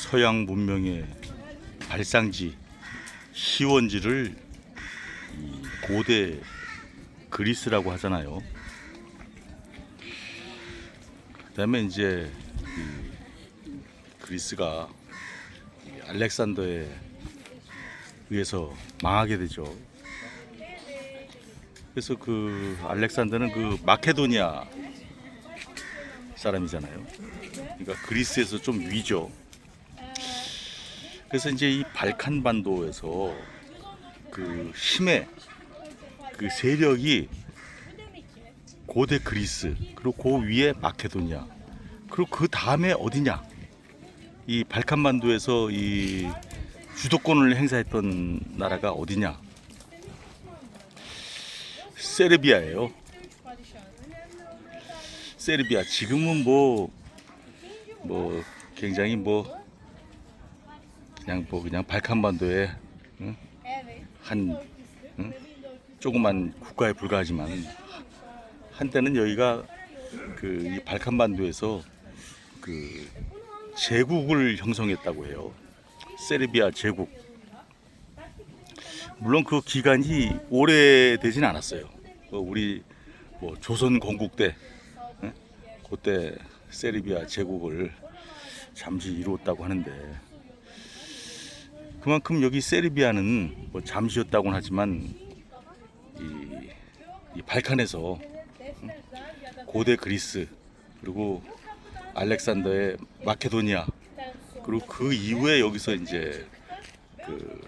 서양 문명의 발상지, 시원지를 이 고대 그리스라고 하잖아요. 그다음에 이제 이 그리스가 이 알렉산더에 의해서 망하게 되죠. 그래서 그 알렉산더는 그 마케도니아 사람이잖아요. 그러니까 그리스에서 좀 위죠. 그래서 이제 이 발칸 반도에서 그 힘의 그 세력이 고대 그리스, 그리고 그 위에 마케도니아, 그리고 그 다음에 어디냐? 이 발칸 반도에서 이 주도권을 행사했던 나라가 어디냐? 세르비아예요. 세르비아. 지금은 뭐 굉장히 그냥 발칸 반도에 한 조그만 국가에 불과하지만 한때는 여기가 그 이 발칸 반도에서 그 제국을 형성했다고 해요. 세르비아 제국. 물론 그 기간이 오래되진 않았어요. 우리 조선 건국 때 그때 세르비아 제국을 잠시 이루었다고 하는데, 그만큼 여기 세르비아는 잠시였다고는 하지만 이 발칸에서 고대 그리스, 그리고 알렉산더의 마케도니아, 그리고 그 이후에 여기서 이제 그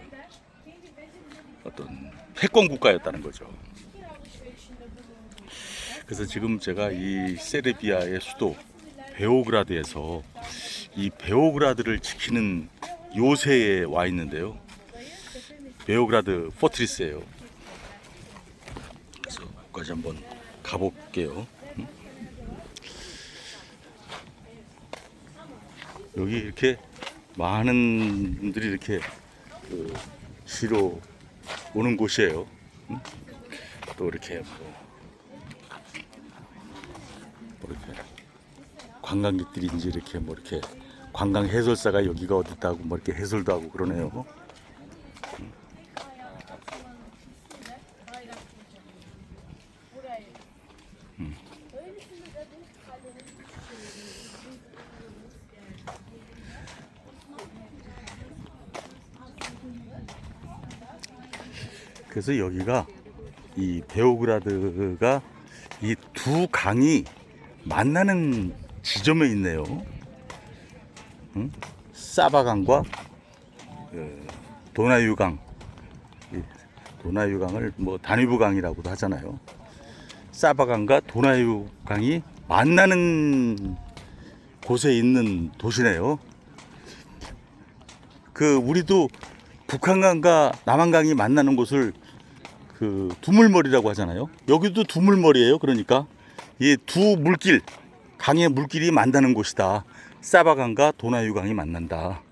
어떤 패권 국가였다는 거죠. 그래서 지금 제가 이 세르비아의 수도 베오그라드에서 이 베오그라드를 지키는 요새에 와 있는데요. 베오그라드 포트리스예요. 그래서 거기까지 한번 가볼게요. 여기 이렇게 많은 분들이 이렇게 쉬러 오는 곳이에요. 또 이렇게 이렇게 관광객들이 이제 이렇게 이렇게 관광 해설사가 여기가 어딨다고 이렇게 해설도 하고 그러네요. 그래서 여기가 이 베오그라드가 이 두 강이 만나는 지점에 있네요. 사바강과 도나유강. 도나유강을 다뉴브강이라고도 하잖아요. 사바강과 도나유강이 만나는 곳에 있는 도시네요. 우리도 북한강과 남한강이 만나는 곳을 두물머리라고 하잖아요. 여기도 두물머리예요. 그러니까 이 두 물길, 강의 물길이 만나는 곳이다. 사바강과 도나유강이 만난다.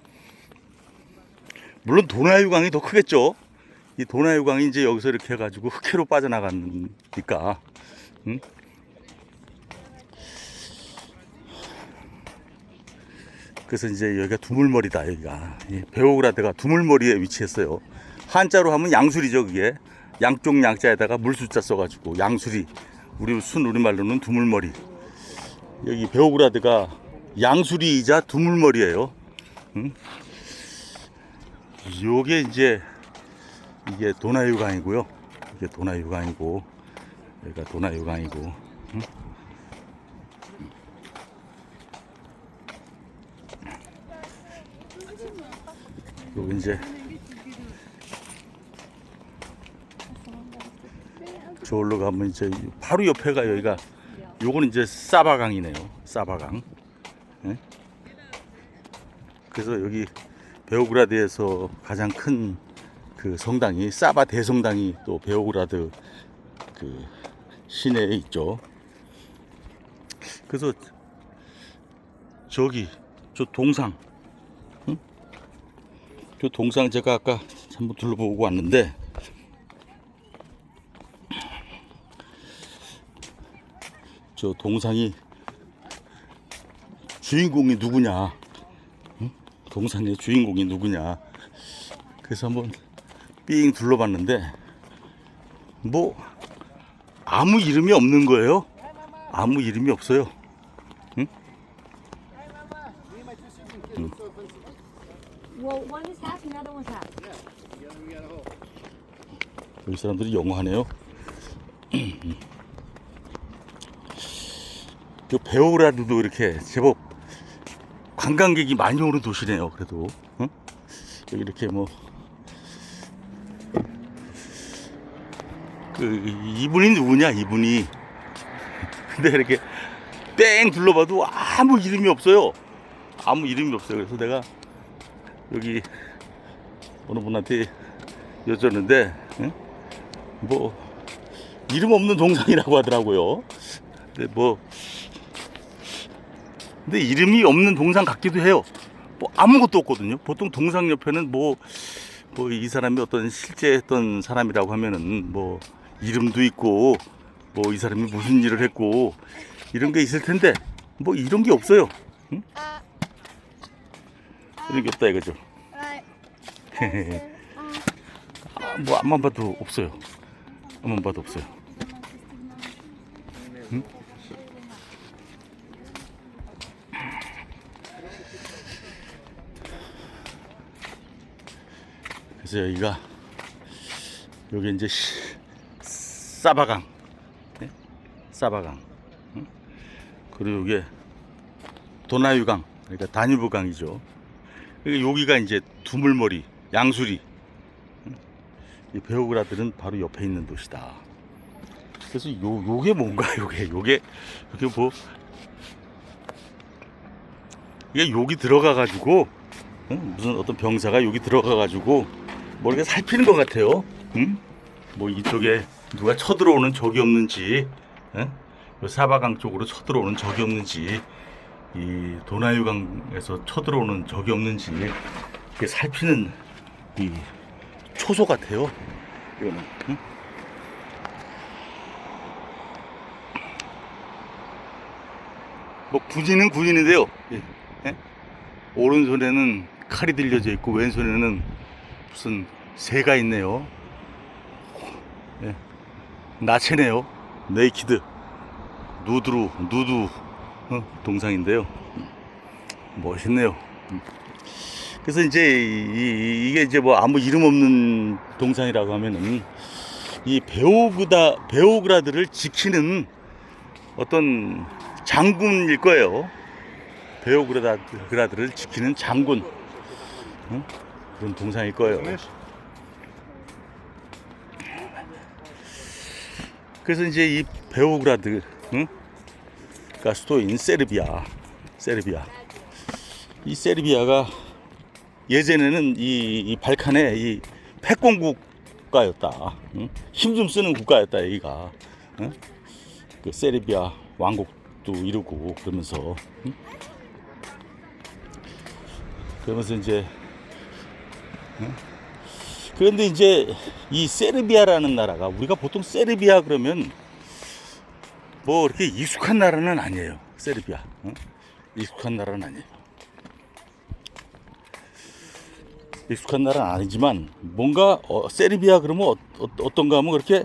물론 도나유강이 더 크겠죠. 이 도나유강이 이제 여기서 이렇게 해가지고 흑해로 빠져나가니까. 그래서 이제 여기가 두물머리다. 여기가 베오그라드가 두물머리에 위치했어요. 한자로 하면 양수리죠. 그게 양쪽 양자에다가 물숫자 써가지고 양수리. 우리 순우리말로는 두물머리. 여기 베오그라드가 양수리이자 두물머리예요. 요게 이제 이게 도나유강이고요. 이게 도나유강이고, 여기가 도나유강이고. 여기 이제 저기로 가면 이제 바로 옆에가 여기가 요거는 이제 사바강이네요. 사바강. 네? 그래서 여기 베오그라드에서 가장 큰 그 성당이 사바 대성당이 또 베오그라드 그 시내에 있죠. 그래서 저기 저 동상, 저 동상 제가 아까 한번 둘러보고 왔는데, 저 동상이 주인공이 누구냐? 동상의 주인공이 누구냐. 그래서 한번 삥 둘러봤는데 뭐 아무 이름이 없는 거예요. 아무 이름이 없어요. 응? Well, one is half, another one's half. 여기 사람들이 영어하네요. 그 베오그라드도 이렇게 제법 관광객이 많이 오는 도시네요. 그래도 응? 여기 이렇게 뭐 그 이분이 누구냐 이분이. 근데 이렇게 뺑 둘러봐도 아무 이름이 없어요. 아무 이름이 없어요. 그래서 내가 여기 어느 분한테 여쭈었는데 응? 뭐 이름 없는 동상이라고 하더라고요. 근데 이름이 없는 동상 같기도 해요. 뭐 아무것도 없거든요. 보통 동상 옆에는 뭐 이 사람이 어떤 실제 했던 사람이라고 하면은 뭐 이름도 있고 뭐 이 사람이 무슨 일을 했고 이런 게 있을 텐데 뭐 이런 게 없어요. 응? 이런 게 없다 이거죠. 뭐 앞만 봐도 없어요. 앞만 봐도 없어요. 응? 그래서 여기 이제 사바강, 네? 사바강, 응? 그리고 여기 도나유강, 그러니까 다뉴브강이죠. 여기가 이제 두물머리, 양수리. 이 베오그라드는 바로 옆에 있는 도시다. 그래서 요게 뭔가 요게 뭐 이게 여기 들어가 가지고 무슨 어떤 병사가 여기 들어가 가지고 뭐 이렇게 살피는 것 같아요. 응? 뭐 이쪽에 누가 쳐들어오는 적이 없는지, 응? 요 사바강 쪽으로 쳐들어오는 적이 없는지, 이 도나유강에서 쳐들어오는 적이 없는지 이렇게 살피는 이 초소 같아요. 이거는. 응? 뭐 군인은 군인인데요. 예. 예? 오른손에는 칼이 들려져 있고 왼손에는 무슨 새가 있네요. 예. 나체네요. 네이키드 누드 동상인데요. 멋있네요. 그래서 이제 이게 이제 뭐 아무 이름 없는 동상이라고 하면은 이 베오그라드를 지키는 어떤 장군일 거예요. 베오그라드를 지키는 장군. 응? 그런 동상일 거예요. 그래서 이제 이 베오그라드가 수도인 세르비아. 이 세르비아가 예전에는 이 발칸의 이 패권 국가였다. 응? 힘 좀 쓰는 국가였다 여기가. 응? 그 세르비아 왕국도 이루고 그러면서. 응? 그러면서 이제. 응? 그런데 이제 이 세르비아라는 나라가 우리가 보통 세르비아 그러면 뭐 이렇게 익숙한 나라는 아니에요. 세르비아. 응? 익숙한 나라는 아니에요. 익숙한 나라는 아니지만 뭔가 세르비아 그러면 어떤가 하면 그렇게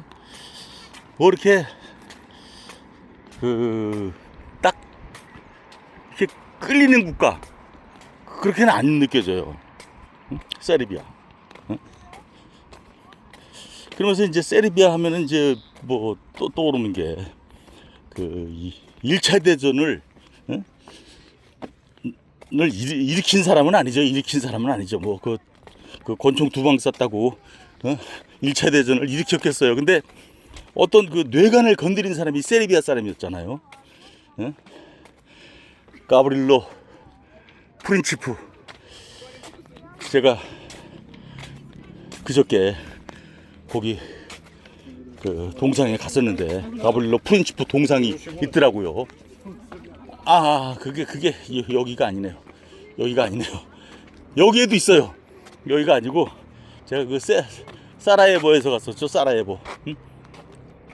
뭐 이렇게 딱 이렇게 끌리는 국가 그렇게는 안 느껴져요. 응? 세르비아. 응? 그러면서 이제 세르비아 하면은 이제 뭐 또 떠오르는 게 그 1차 대전을 응? 일으킨 사람은 아니죠. 뭐 그 권총 2방 쐈다고 1차 대전을 일으켰겠어요. 근데 어떤 그 뇌관을 건드린 사람이 세르비아 사람이었잖아요. 응? 가브릴로 프린치프. 제가 그저께 거기 그 동상에 갔었는데 가브릴로 프린치프 동상이 있더라고요. 그게 여기가 아니네요. 여기에도 있어요. 여기가 아니고 제가 그 사라예보에서 갔었죠. 사라예보. 응?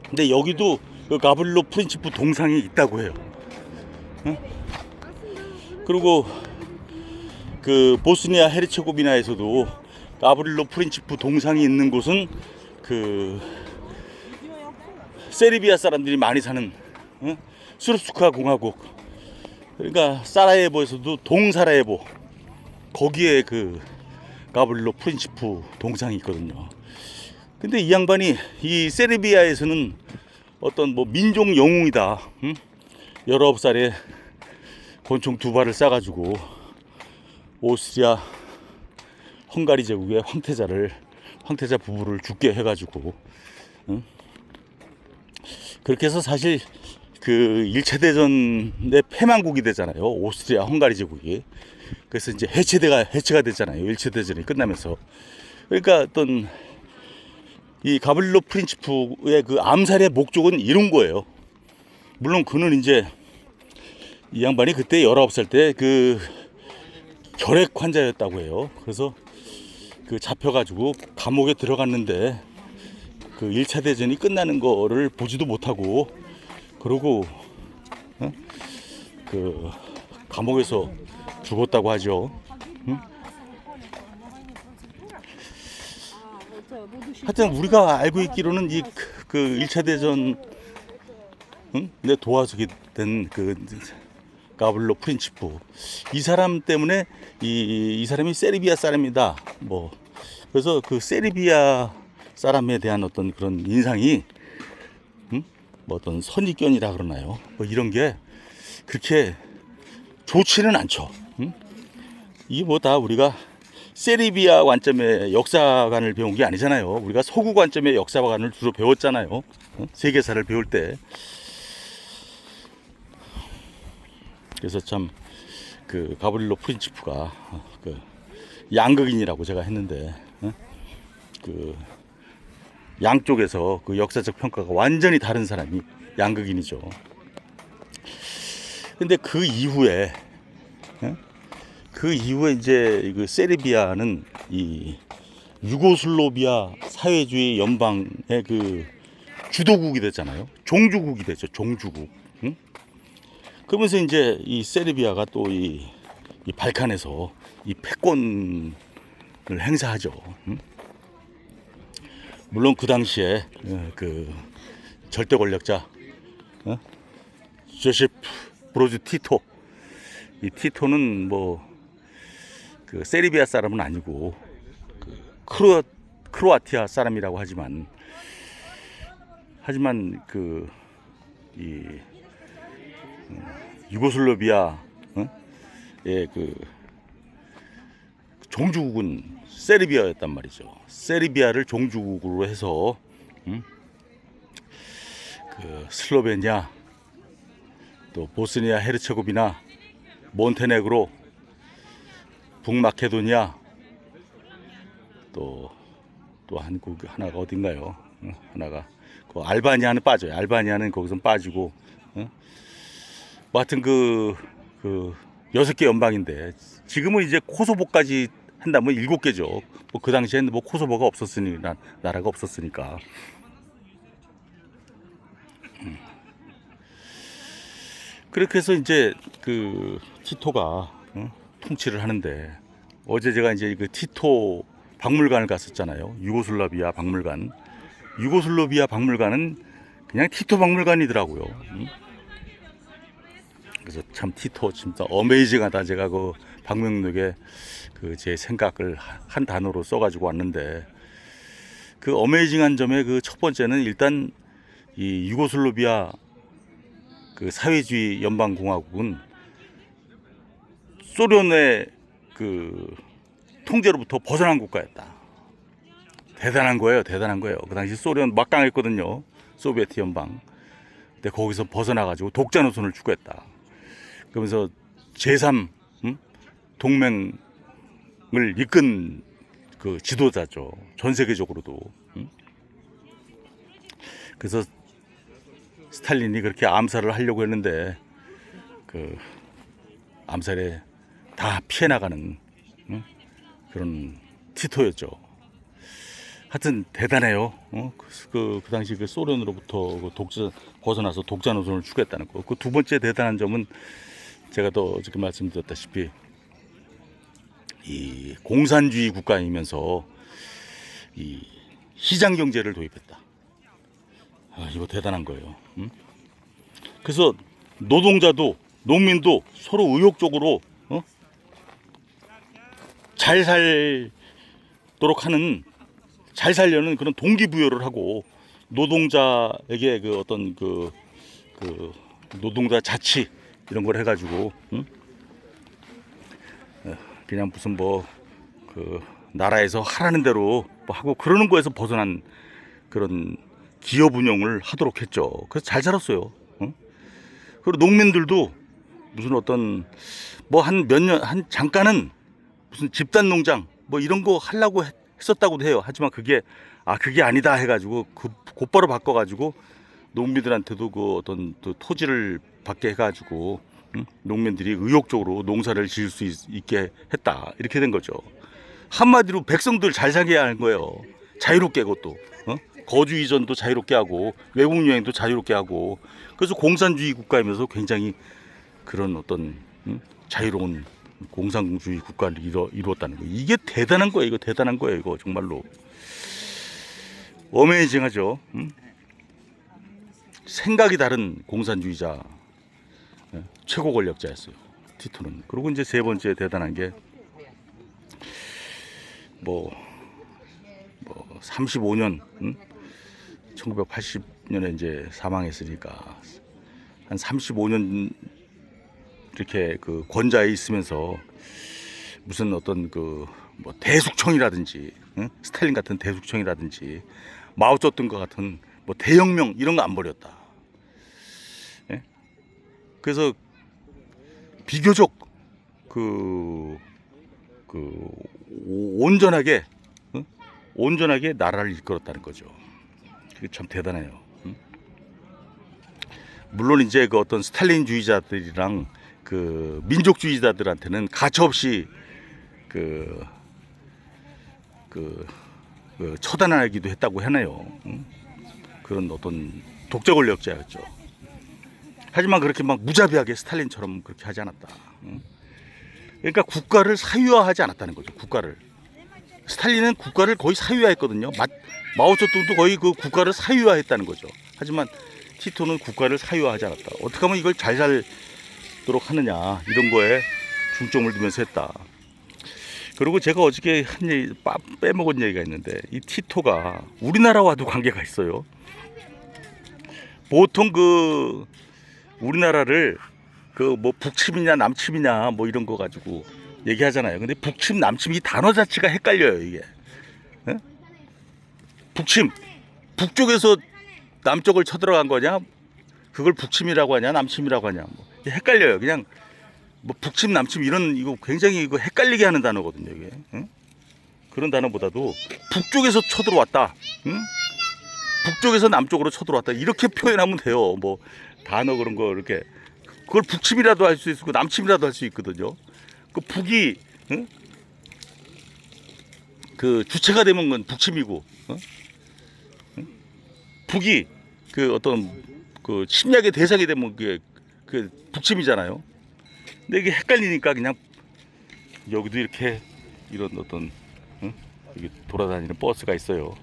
근데 여기도 그 가브릴로 프린치프 동상이 있다고 해요. 응? 그리고 그 보스니아 헤르체고비나에서도 가브릴로 프린치프 동상이 있는 곳은 그 세르비아 사람들이 많이 사는 스룹스카 공화국, 그러니까 사라예보에서도 동사라예보, 거기에 그 가브릴로 프린치프 동상이 있거든요. 근데 이 양반이 이 세르비아에서는 어떤 뭐 민족 영웅이다, 19살에 권총 2발을 쏴가지고 오스트리아 헝가리 제국의 황태자 부부를 죽게 해가지고, 그렇게 해서 사실 그 1차 대전의 패망국이 되잖아요, 오스트리아 헝가리 제국이. 그래서 이제 해체가 됐잖아요, 1차 대전이 끝나면서. 그러니까 어떤 이 가브릴로 프린치프의 그 암살의 목적은 이런 거예요. 물론 그는 이제 이 양반이 그때 19살 때 그 결핵 환자였다고 해요. 그래서 그 잡혀가지고 감옥에 들어갔는데 그 1차 대전이 끝나는 거를 보지도 못하고, 그러고 그 감옥에서 죽었다고 하죠. 하여튼 우리가 알고 있기로는 이 그 1차 대전 내 도와주게 된 그 가브릴로 프린치프, 이 사람 때문에 이 사람이 세르비아 사람이다, 뭐 그래서 그 세르비아 사람에 대한 어떤 그런 인상이 뭐 어떤 선입견이라 그러나요, 뭐 이런 게 그렇게 좋지는 않죠. 이게 뭐 다 우리가 세르비아 관점의 역사관을 배운 게 아니잖아요. 우리가 서구 관점의 역사관을 주로 배웠잖아요, 세계사를 배울 때. 그래서 참 그 가브릴로 프린치프가 그 양극인이라고 제가 했는데, 그 양쪽에서 그 역사적 평가가 완전히 다른 사람이 양극인이죠. 근데 그 이후에 이제 그 세르비아는 이 유고슬라비아 사회주의 연방의 그 주도국이 됐잖아요. 종주국이 됐죠. 종주국. 그러면서 이제 이 세르비아가 또 이 발칸에서 이 패권을 행사하죠. 물론 그 당시에 그 절대 권력자 조셉 브로즈 티토, 이 티토는 뭐 그 세르비아 사람은 아니고 그 크로아티아 사람이라고 하지만 그 이 유고슬라비아의 그 종주국은 세르비아였단 말이죠. 세르비아를 종주국으로 해서 그 슬로베니아, 또 보스니아 헤르체고비나, 몬테네그로, 북마케도니아, 또 한국 하나가 어딘가요? 하나가 그 알바니아는 빠져요. 알바니아는 거기서 빠지고, 뭐 하여튼 그 6개 연방인데, 지금은 이제 코소보까지 한다면 7개죠. 뭐 그 당시에는 뭐 코소보가 없었으니까, 나라가 없었으니까. 그렇게 해서 이제 그 티토가 통치를 하는데, 어제 제가 이제 그 티토 박물관을 갔었잖아요. 유고슬라비아 박물관. 유고슬라비아 박물관은 그냥 티토 박물관이더라고요. 그래서 참 티토 진짜 어메이징하다. 제가 그 방명록에 그 제 생각을 한 단어로 써가지고 왔는데, 그 어메이징한 점의 그 첫 번째는 일단 이 유고슬라비아 그 사회주의 연방공화국은 소련의 그 통제로부터 벗어난 국가였다. 대단한 거예요. 그 당시 소련 막강했거든요. 소비에트 연방. 근데 거기서 벗어나가지고 독자 노선을 추구했다. 그러면서 제3 동맹을 이끈 그 지도자죠. 전 세계적으로도. 그래서 스탈린이 그렇게 암살을 하려고 했는데 그 암살에 다 피해 나가는 그런 티토였죠. 하여튼 대단해요. 그 당시 그 소련으로부터 그 벗어나서 독자 노선을 추구했다는 거. 그 두 번째 대단한 점은 제가 또 어저께 말씀드렸다시피 이 공산주의 국가이면서 이 시장 경제를 도입했다. 이거 대단한 거예요. 그래서 노동자도 농민도 서로 의욕적으로 잘 살도록 하는, 잘 살려는 그런 동기부여를 하고, 노동자에게 그 어떤 그 노동자 자치 이런 걸 해가지고 그냥 무슨 뭐 그 나라에서 하라는 대로 뭐 하고 그러는 거에서 벗어난 그런 기업 운영을 하도록 했죠. 그래서 잘 살았어요. 그리고 농민들도 무슨 어떤 뭐 한 몇 년, 한 잠깐은 무슨 집단 농장 뭐 이런 거 하려고 했었다고도 해요. 하지만 그게 아니다 해가지고 곧바로 바꿔가지고 농민들한테도 그 어떤 그 토지를 받게 해가지고 농민들이 의욕적으로 농사를 지을 수 있게 했다. 이렇게 된 거죠. 한마디로 백성들 잘 살게 하는 거예요. 자유롭게, 그것도 거주 이전도 자유롭게 하고 외국 여행도 자유롭게 하고. 그래서 공산주의 국가이면서 굉장히 그런 어떤 자유로운 공산주의 국가를 이루었다는 거예요. 이게 대단한 거예요. 이거 대단한 거예요. 이거 정말로 어메이징하죠. 생각이 다른 공산주의자, 최고 권력자였어요, 티토는. 그리고 이제 세 번째 대단한 게 뭐 35년 1980년에 이제 사망했으니까 한 35년 이렇게 그 권좌에 있으면서 무슨 어떤 그 뭐 대숙청이라든지 스탈린 같은 대숙청이라든지 마오쩌둥과 같은 뭐 대혁명 이런 거 안 벌였다. 예? 그래서 비교적 온전하게 나라를 이끌었다는 거죠. 그게 참 대단해요. 물론 이제 그 어떤 스탈린주의자들이랑 그 민족주의자들한테는 가차없이 처단하기도 했다고 하네요. 그런 어떤 독재 권력자였죠. 하지만 그렇게 막 무자비하게 스탈린처럼 그렇게 하지 않았다. 그러니까 국가를 사유화하지 않았다는 거죠. 국가를. 스탈린은 국가를 거의 사유화했거든요. 마오쩌둥도 거의 그 국가를 사유화했다는 거죠. 하지만 티토는 국가를 사유화하지 않았다. 어떻게 하면 이걸 잘 살도록 하느냐, 이런 거에 중점을 두면서 했다. 그리고 제가 어저께 한 얘기, 빼먹은 얘기가 있는데, 이 티토가 우리나라와도 관계가 있어요. 보통 그 우리나라를 그 뭐 북침이냐 남침이냐 뭐 이런 거 가지고 얘기하잖아요. 근데 북침 남침 이 단어 자체가 헷갈려요, 이게. 에? 북침, 북쪽에서 남쪽을 쳐들어간 거냐, 그걸 북침이라고 하냐 남침이라고 하냐, 뭐 헷갈려요. 그냥 뭐 북침 남침 이런, 이거 굉장히 이거 헷갈리게 하는 단어거든요, 이게. 그런 단어보다도 북쪽에서 쳐들어왔다, 북쪽에서 남쪽으로 쳐들어왔다, 이렇게 표현하면 돼요. 뭐 단어 그런 거 이렇게, 그걸 북침이라도 할 수 있고 남침이라도 할 수 있거든요. 그 북이 그 주체가 되면 건 북침이고, 북이 그 어떤 그 침략의 대상이 되면 그게 그 북침이잖아요. 근데 이게 헷갈리니까 그냥 여기도 이렇게 이런 어떤 여기 돌아다니는 버스가 있어요.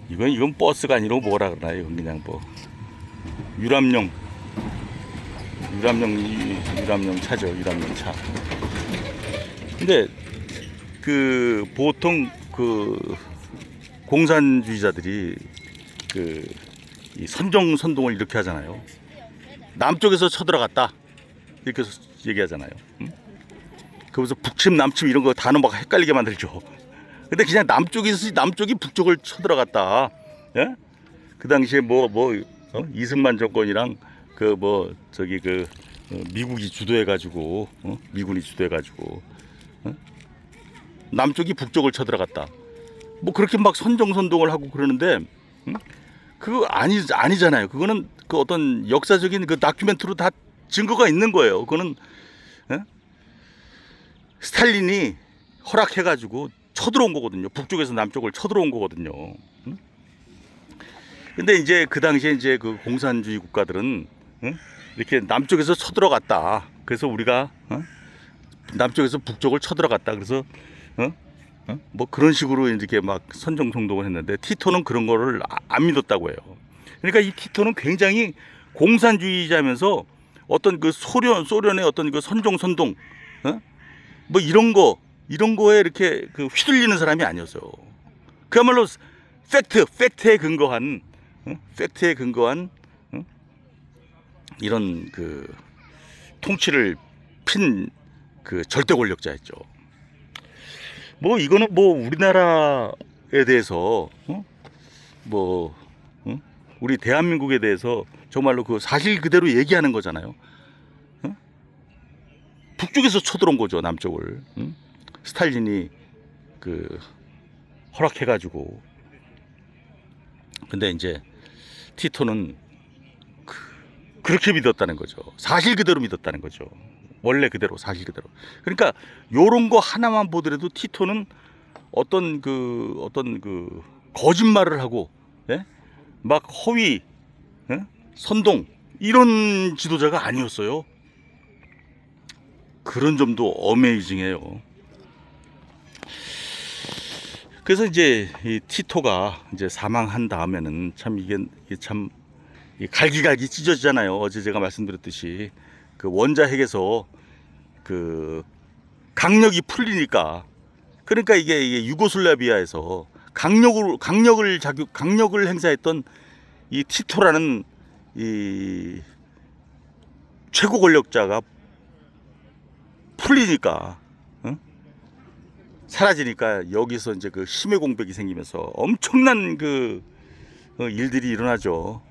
이건 버스가 아니라 뭐라 그러나요? 이건 그냥 뭐 유람용 차죠. 유람용 차. 근데 그 보통 그 공산주의자들이 그 이 선동을 이렇게 하잖아요. 남쪽에서 쳐들어갔다, 이렇게 얘기하잖아요. 그래서 북침 남침 이런 거 단어 막 헷갈리게 만들죠. 근데 그냥 남쪽이 북쪽을 쳐들어갔다. 예? 그 당시에 이승만 정권이랑 그 뭐 저기 그 미국이 주도해가지고 미군이 주도해가지고 남쪽이 북쪽을 쳐들어갔다. 뭐 그렇게 막 선동을 하고 그러는데 그거 아니잖아요. 그거는 그 어떤 역사적인 그 다큐멘터리로 다 증거가 있는 거예요. 그거는 스탈린이 허락해가지고 쳐들어온 거거든요. 북쪽에서 남쪽을 쳐들어온 거거든요. 근데 이제 그 당시에 이제 그 공산주의 국가들은 이렇게 남쪽에서 쳐들어갔다. 그래서 우리가 남쪽에서 북쪽을 쳐들어갔다. 그래서 뭐 그런 식으로 이렇게 막 선정송동을 했는데 티토는 그런 거를 안 믿었다고 해요. 그러니까 이 티토는 굉장히 공산주의자면서 어떤 그 소련의 어떤 그 선동 뭐 이런 거에 이렇게 그 휘둘리는 사람이 아니었어요. 그야말로 팩트에 근거한 이런 그 통치를 핀 그 절대 권력자였죠. 뭐 이거는 뭐 우리나라에 대해서 우리 대한민국에 대해서 정말로 그 사실 그대로 얘기하는 거잖아요. 북쪽에서 쳐들어온 거죠, 남쪽을. 스탈린이 그 허락해가지고. 근데 이제 티토는 그렇게 믿었다는 거죠. 사실 그대로 믿었다는 거죠. 원래 그대로, 사실 그대로. 그러니까 요런 거 하나만 보더라도 티토는 어떤 그 거짓말을 하고, 예? 막 허위, 예? 선동 이런 지도자가 아니었어요. 그런 점도 어메이징해요. 그래서 이제 이 티토가 이제 사망한 다음에는 참 이게 참 갈기갈기 찢어지잖아요. 어제 제가 말씀드렸듯이 그 원자핵에서 그 강력이 풀리니까, 그러니까 이게 유고슬라비아에서 강력을 행사했던 이 티토라는 이 최고 권력자가 풀리니까, 사라지니까 여기서 이제 그 심해 공백이 생기면서 엄청난 그 일들이 일어나죠.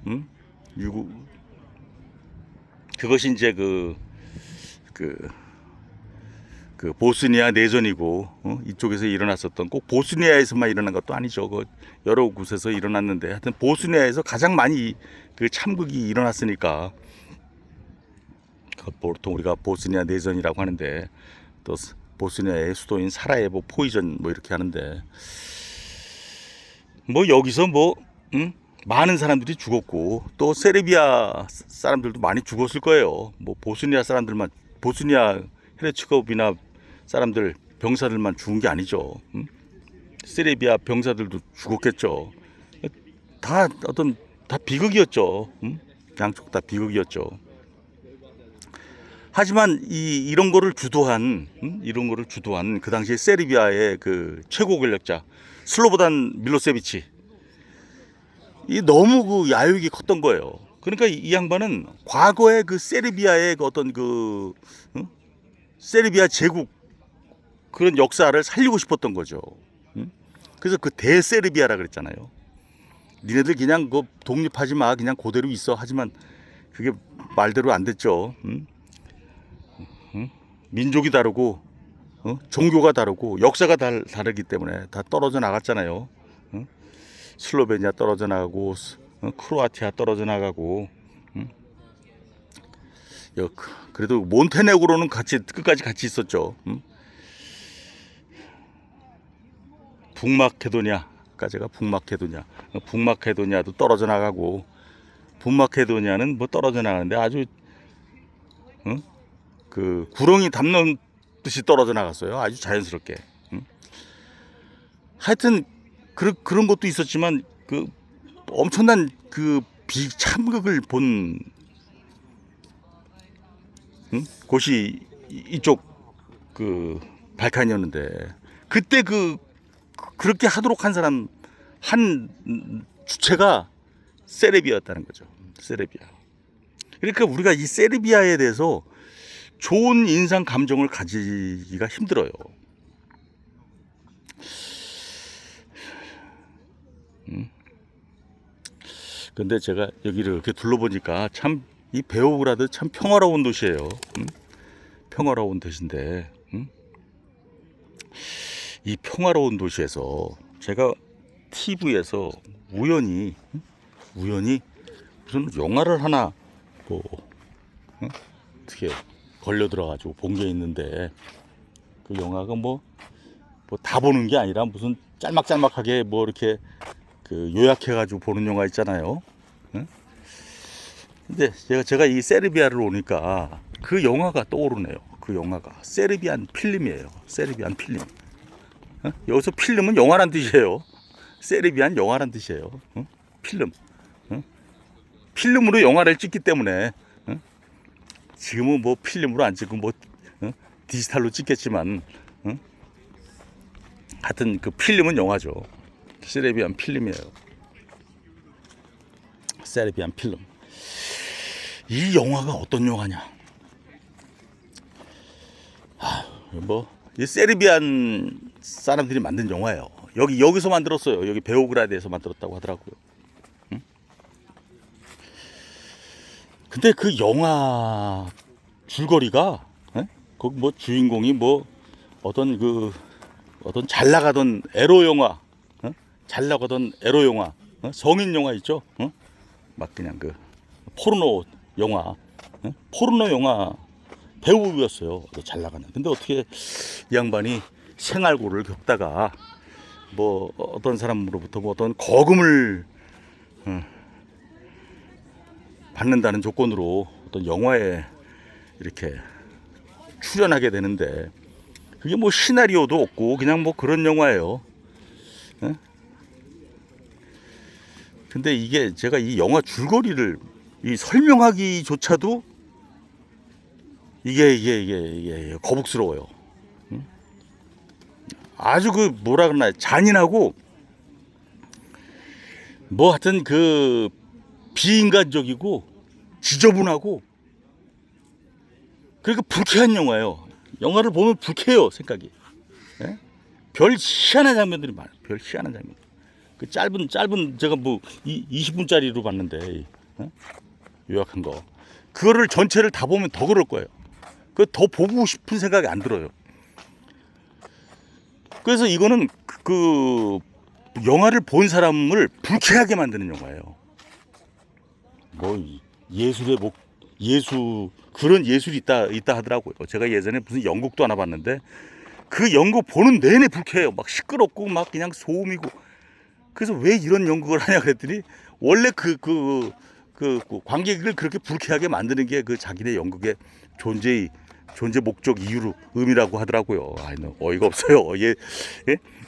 그것이 이제 그 보스니아 내전이고, 이쪽에서 일어났었던, 꼭 보스니아에서만 일어난 것도 아니죠. 그 여러 곳에서 일어났는데, 하여튼 보스니아에서 가장 많이 그 참극이 일어났으니까 보통 우리가 보스니아 내전이라고 하는데, 또 보스니아의 수도인 사라예보 포위전 뭐 이렇게 하는데, 뭐 여기서 많은 사람들이 죽었고, 또 세르비아 사람들도 많이 죽었을 거예요. 뭐 보스니아 헤르츠고비나 사람들, 병사들만 죽은 게 아니죠. 세르비아 병사들도 죽었겠죠. 다 비극이었죠. 양쪽 다 비극이었죠. 하지만 이런 거를 주도한 그 당시에 세르비아의 그 최고 권력자 슬로보단 밀로세비치, 이 너무 그 야욕이 컸던 거예요. 그러니까 이 양반은 과거에 그 세르비아의 그 어떤 세르비아 제국 그런 역사를 살리고 싶었던 거죠. 그래서 그 대세르비아라 그랬잖아요. 니네들 그냥 그 독립하지 마, 그냥 그대로 있어. 하지만 그게 말대로 안 됐죠. 민족이 다르고, 종교가 다르고, 역사가 다르기 때문에 다 떨어져 나갔잖아요. 슬로베니아 떨어져 나가고, 크로아티아 떨어져 나가고, 그래도 몬테네그로는 끝까지 같이 있었죠. 북마케도니아까지가 북마케도니아도 떨어져 나가고, 북마케도니아는 뭐 떨어져 나가는데 아주 그 구렁이 담는 듯이 떨어져 나갔어요. 아주 자연스럽게. 하여튼 그런 것도 있었지만 그 엄청난 그 비참극을 본 곳이 이쪽 그 발칸이었는데, 그때 그렇게 하도록 한 사람 한 주체가 세르비아였다는 거죠. 세르비아. 그러니까 우리가 이 세르비아에 대해서 좋은 인상 감정을 가지기가 힘들어요. 근데 제가 여기를 이렇게 둘러보니까 참 이 베오그라드 참 평화로운 도시예요. 평화로운 도시인데, 이 평화로운 도시에서 제가 TV에서 우연히 무슨 영화를 하나 어떻게 걸려 들어가지고 본 게 있는데, 그 영화가 뭐 다 보는 게 아니라 무슨 짤막짤막하게 뭐 이렇게 그 요약해가지고 보는 영화 있잖아요. 근데 제가 이 세르비아를 오니까 그 영화가 떠오르네요. 그 영화가 세르비안 필름이에요. 세르비안 필름. 여기서 필름은 영화란 뜻이에요. 세르비안 영화란 뜻이에요. 필름. 필름으로 영화를 찍기 때문에 지금은 뭐 필름으로 안 찍고 뭐 디지털로 찍겠지만 하여튼 그 필름은 영화죠. 세르비안 필름이에요. 세르비안 필름. 이 영화가 어떤 영화냐? 이 세르비안 사람들이 만든 영화예요. 여기서 만들었어요. 여기 베오그라드에서 만들었다고 하더라고요. 근데 그 영화 줄거리가 거기 뭐 주인공이 뭐 어떤 잘 나가던 에로 영화, 잘 나가던 에로 영화, 성인 영화 있죠? 막 그냥 그 포르노 영화, 포르노 영화 배우였어요. 잘 나가는. 근데 어떻게 이 양반이 생활고를 겪다가 뭐 어떤 사람으로부터 뭐 어떤 거금을 받는다는 조건으로 어떤 영화에 이렇게 출연하게 되는데 그게 뭐 시나리오도 없고 그냥 뭐 그런 영화예요. 근데 이게 제가 이 영화 줄거리를 설명하기조차도 이게 거북스러워요. 아주 그 뭐라 그러나 잔인하고 뭐 하여튼 그 비인간적이고 지저분하고 그러니까 불쾌한 영화예요. 영화를 보면 불쾌해요 생각이. 별 희한한 장면들이 많아요. 별 희한한 장면. 그 짧은 제가 뭐 20분짜리로 봤는데 요약한 거 그거를 전체를 다 보면 더 그럴 거예요. 그 더 보고 싶은 생각이 안 들어요. 그래서 이거는 그 영화를 본 사람을 불쾌하게 만드는 영화예요. 뭐 예술의 그런 예술이 있다 하더라고요. 제가 예전에 무슨 연극도 하나 봤는데 그 연극 보는 내내 불쾌해요. 막 시끄럽고 막 그냥 소음이고. 그래서 왜 이런 연극을 하냐 그랬더니 원래 그 관객을 그렇게 불쾌하게 만드는 게 그 자기네 연극의 존재 목적 이유로 의미라고 하더라고요. 어이가 없어요.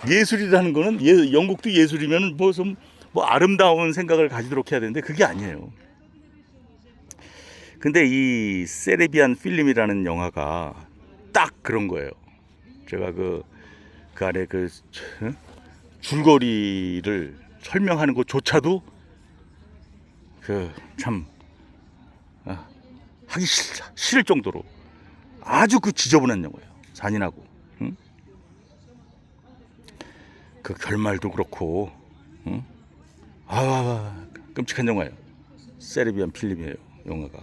예술이라는 거는 연극도 예술이면 뭐 좀 뭐 아름다운 생각을 가지도록 해야 되는데 그게 아니에요. 근데 이 세르비안 필름이라는 영화가 딱 그런 거예요. 제가 그 안에 줄거리를 설명하는 것조차도 참 하기 싫을 정도로 아주 지저분한 영화예요. 잔인하고. 그 결말도 그렇고 끔찍한 영화예요. 세르비안 필름이에요. 영화가.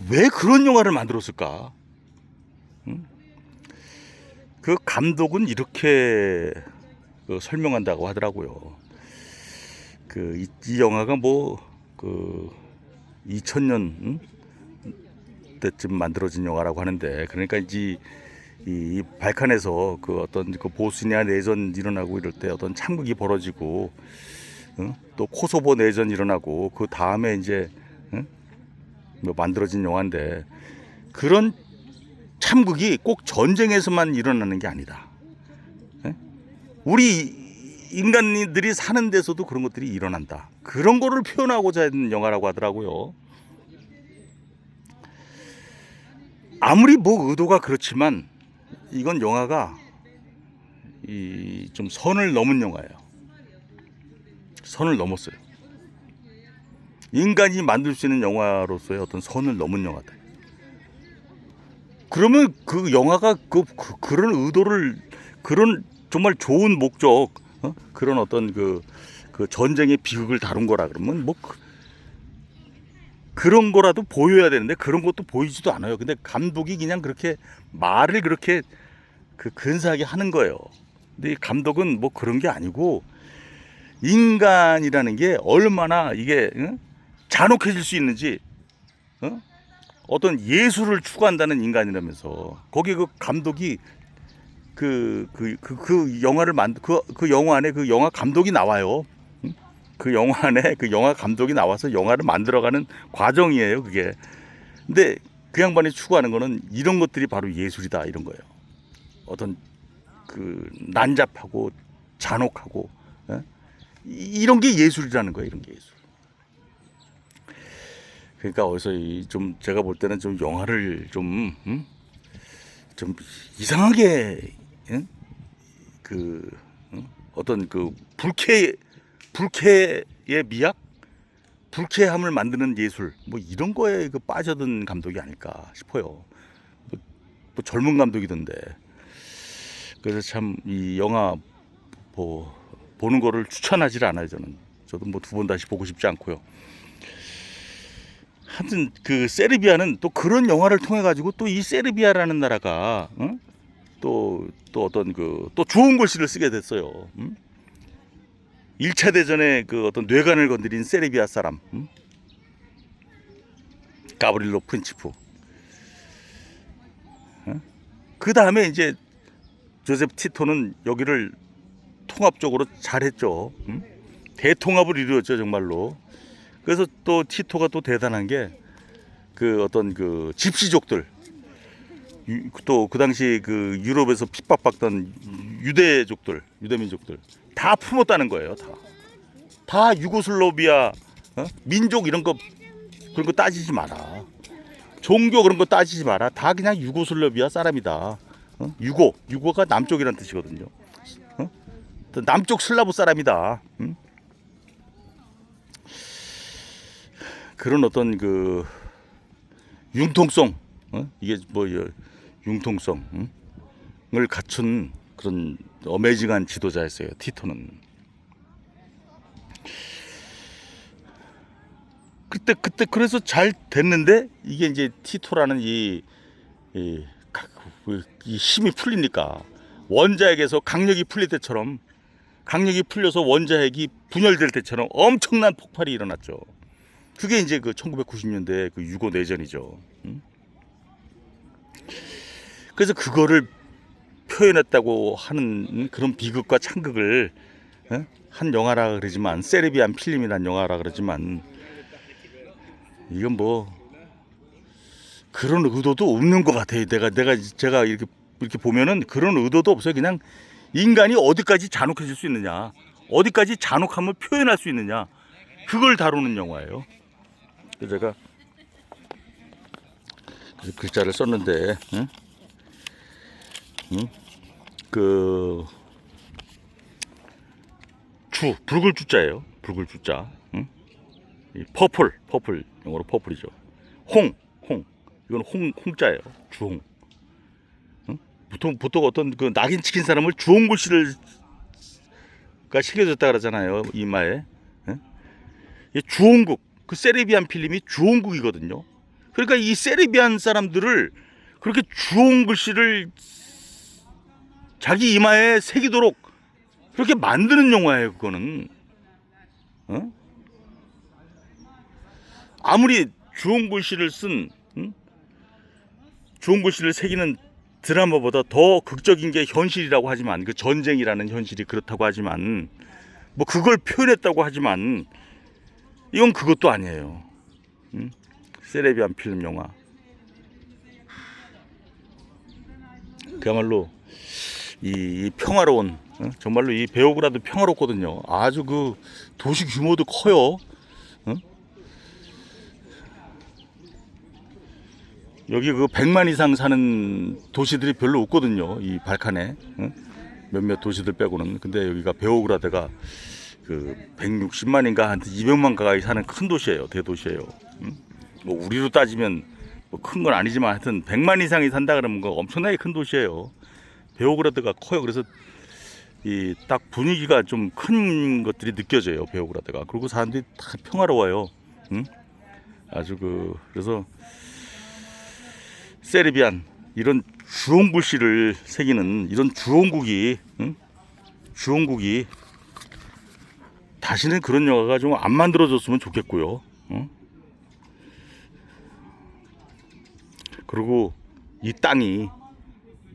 왜 그런 영화를 만들었을까? 그 감독은 이렇게 설명한다고 하더라고요. 이 영화가 뭐 2000년 때쯤 만들어진 영화라고 하는데 그러니까 이제 이 발칸에서 어떤 보스니아 내전 일어나고 이럴 때 어떤 참극이 벌어지고 또 코소보 내전 일어나고 그 다음에 이제 뭐 만들어진 영화인데 그런 참극이 꼭 전쟁에서만 일어나는 게 아니다. 우리 인간들이 사는 데서도 그런 것들이 일어난다. 그런 거를 표현하고자 했는 영화라고 하더라고요. 아무리 뭐 의도가 그렇지만 이건 영화가 좀 선을 넘은 영화예요. 선을 넘었어요. 인간이 만들 수 있는 영화로서의 어떤 선을 넘은 영화다. 그러면 그 영화가 그런 의도를 그런 정말 좋은 목적 그런 어떤 그 전쟁의 비극을 다룬 거라 그러면 뭐 그런 거라도 보여야 되는데 그런 것도 보이지도 않아요. 근데 감독이 그냥 그렇게 말을 그렇게 근사하게 하는 거예요. 근데 이 감독은 뭐 그런 게 아니고 인간이라는 게 얼마나 이게 잔혹해질 수 있는지 어떤 예술을 추구한다는 인간이라면서 거기 그 감독이 그 영화를 그 영화 안에 그 영화 감독이 나와요. 그 영화 안에 그 영화 감독이 나와서 영화를 만들어가는 과정이에요, 그게. 근데 그 양반이 추구하는 거는 이런 것들이 바로 예술이다, 이런 거예요. 어떤 그 난잡하고 잔혹하고, 예? 이런 게 예술이라는 거예요, 이런 게 예술. 그러니까 어디서 좀 제가 볼 때는 좀 영화를 좀 이상하게, 예? 그 어떤 그 불쾌의 미학, 불쾌함을 만드는 예술, 뭐 이런 거에 그 빠져든 감독이 아닐까 싶어요. 뭐 젊은 감독이던데. 그래서 참 이 영화 보는 거를 추천하지 않아요, 저는. 저도 뭐 두 번 다시 보고 싶지 않고요. 하여튼 그 세르비아는 또 그런 영화를 통해 가지고 또 이 세르비아라는 나라가 또 어떤 그 또 좋은 글씨를 쓰게 됐어요. 1차 대전에 그 어떤 뇌관을 건드린 세르비아 사람, 가브릴로 프린치프. 그 다음에 이제 조셉 티토는 여기를 통합적으로 잘했죠. 대통합을 이루었죠, 정말로. 그래서 또 티토가 또 대단한 게 그 어떤 그 집시족들, 또 그 당시 그 유럽에서 핍박받던 유대족들, 유대민족들 다 품었다는 거예요. 다 유고슬라비아, 민족 이런 거 그런 거 따지지 마라. 종교 그런 거 따지지 마라. 다 그냥 유고슬라비아 사람이다. 유고가 남쪽이란 뜻이거든요. 남쪽 슬라브 사람이다. 그런 어떤 그 융통성, 이게 뭐 융통성을 갖춘 그런 어메이징한 지도자였어요, 티토는. 그때 그래서 잘 됐는데 이게 이제 티토라는 이 힘이 풀리니까 원자핵에서 강력이 풀릴 때처럼, 강력이 풀려서 원자핵이 분열될 때처럼 엄청난 폭발이 일어났죠. 그게 이제 그 1990년대 그 유고 내전이죠. 그래서 그거를 표현했다고 하는 그런 비극과 찬극을 한 영화라 그러지만, 세르비안 필름이란 영화라 그러지만, 이건 뭐 그런 의도도 없는 것 같아요. 제가 이렇게 보면은 그런 의도도 없어요. 그냥 인간이 어디까지 잔혹해질 수 있느냐, 어디까지 잔혹함을 표현할 수 있느냐, 그걸 다루는 영화예요. 그래서 제가 글자를 썼는데, 그 붉을 주자예요. 붉을 주자. 이 퍼플 영어로 퍼플이죠. 홍 이건 홍자예요. 주홍. 보통 어떤 그 낙인 찍힌 사람을 주홍 글씨가 새겨졌다 그러잖아요, 이마에. 이 주홍국, 그 세르비안 필름이 주홍국이거든요. 그러니까 이 세르비안 사람들을 그렇게 주홍 글씨를 자기 이마에 새기도록 그렇게 만드는 영화예요, 그거는. 아무리 주홍 글씨를 주홍 글씨를 새기는 드라마보다 더 극적인 게 현실이라고 하지만, 그 전쟁이라는 현실이 그렇다고 하지만, 뭐 그걸 표현했다고 하지만, 이건 그것도 아니에요. 세르비안 필름 영화. 그야말로 이 평화로운, 정말로 이 베오그라드 평화롭거든요. 아주 그 도시 규모도 커요. 여기 그 100만 이상 사는 도시들이 별로 없거든요, 이 발칸에. 몇몇 도시들 빼고는. 근데 여기가 베오그라드가 그 160만인가 한 200만 가까이 사는 큰 도시예요, 대도시예요. 뭐 우리로 따지면 뭐 큰 건 아니지만 하여튼 100만 이상이 산다 그러면 엄청나게 큰 도시예요. 베오그라드가 커요. 그래서 이 딱 분위기가 좀 큰 것들이 느껴져요, 베오그라드가. 그리고 사람들이 다 평화로워요. 아주 그래서 세르비안, 이런 주홍 글씨를 새기는 이런 주홍국이 다시는 그런 영화가 좀 안 만들어졌으면 좋겠고요. 그리고 이 땅이,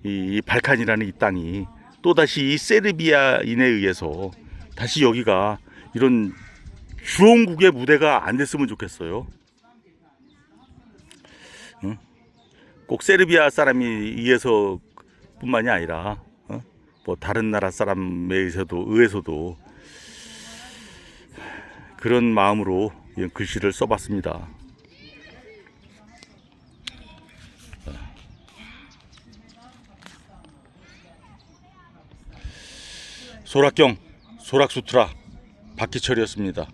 이 발칸이라는 이 땅이 또다시 이 세르비아인에 의해서 다시 여기가 이런 주홍국의 무대가 안 됐으면 좋겠어요. 응? 꼭 세르비아 사람이 의해서 뿐만이 아니라 뭐 다른 나라 사람에 의해서도 그런 마음으로 이 글씨를 써봤습니다. 소락경 소락수트라 박기철이었습니다.